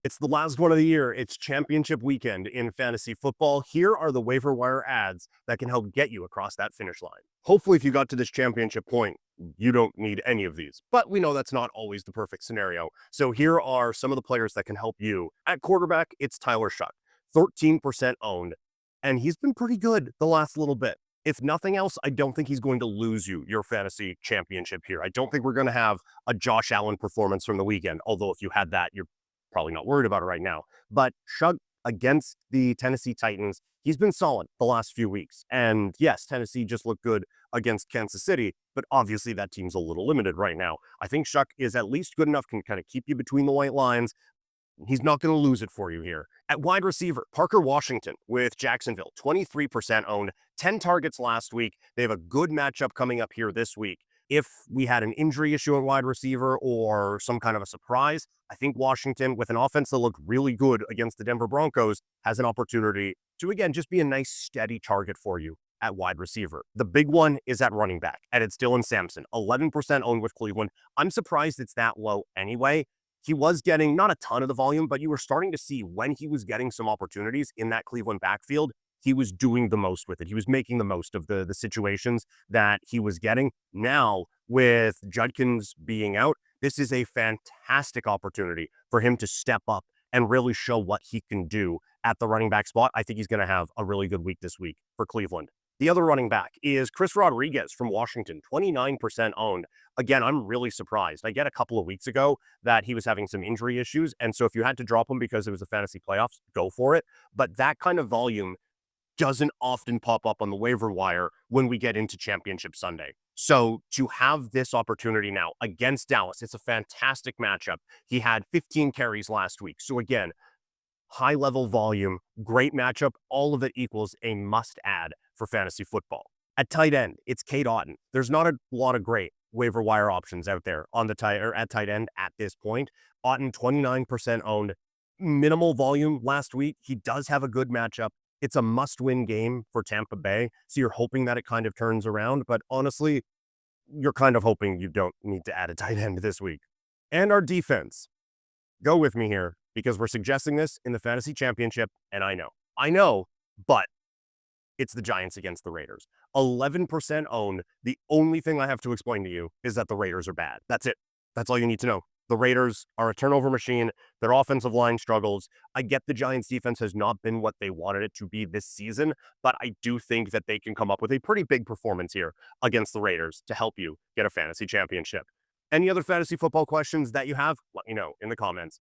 It's the last one of the year. It's championship weekend in fantasy football. Here are the waiver wire ads that can help get you across that finish line. Hopefully, if you got to this championship point, you don't need any of these. But we know that's not always the perfect scenario. So here are some of the players that can help you. At quarterback, it's Tyler Shough, 13% owned, and he's been pretty good the last little bit. If nothing else, I don't think he's going to lose you your fantasy championship here. I don't think we're going to have a Josh Allen performance from the weekend. Although if you had that, you're probably not worried about it right now. But Shough against the Tennessee Titans, he's been solid the last few weeks. And yes, Tennessee just looked good against Kansas City, but obviously that team's a little limited right now. I think Shough is at least good enough, can kind of keep you between the white lines. He's not going to lose it for you here. At wide receiver, Parker Washington with Jacksonville, 23% owned, 10 targets last week. They have a good matchup coming up here this week. If we had an injury issue at wide receiver or some kind of a surprise, I think Washington, with an offense that looked really good against the Denver Broncos, has an opportunity to, again, just be a nice, steady target for you at wide receiver. The big one is at running back, and it's Dylan Sampson, 11% owned with Cleveland. I'm surprised it's that low anyway. He was getting not a ton of the volume, but you were starting to see when he was getting some opportunities in that Cleveland backfield, he was doing the most with it. He was making the most of the situations that he was getting. Now, with Judkins being out, this is a fantastic opportunity for him to step up and really show what he can do at the running back spot. I think he's going to have a really good week this week for Cleveland. The other running back is Chris Rodriguez from Washington, 29% owned. Again, I'm really surprised. I get a couple of weeks ago that he was having some injury issues. And so if you had to drop him because it was a fantasy playoffs, go for it. But that kind of volume doesn't often pop up on the waiver wire when we get into Championship Sunday. So to have this opportunity now against Dallas, it's a fantastic matchup. He had 15 carries last week. So again, high level volume, great matchup. All of it equals a must add for fantasy football. At tight end, it's Cade Otton. There's not a lot of great waiver wire options out there on the tight or at tight end at this point. Otton, 29% owned, minimal volume last week. He does have a good matchup. It's a must-win game for Tampa Bay, so you're hoping that it kind of turns around. But honestly, you're kind of hoping you don't need to add a tight end this week. And our defense. Go with me here because we're suggesting this in the fantasy championship, and I know, but it's the Giants against the Raiders. 11% owned. The only thing I have to explain to you is that the Raiders are bad. That's it. That's all you need to know. The Raiders are a turnover machine. Their offensive line struggles. I get the Giants defense has not been what they wanted it to be this season, but I do think that they can come up with a pretty big performance here against the Raiders to help you get a fantasy championship. Any other fantasy football questions that you have? Let me know in the comments.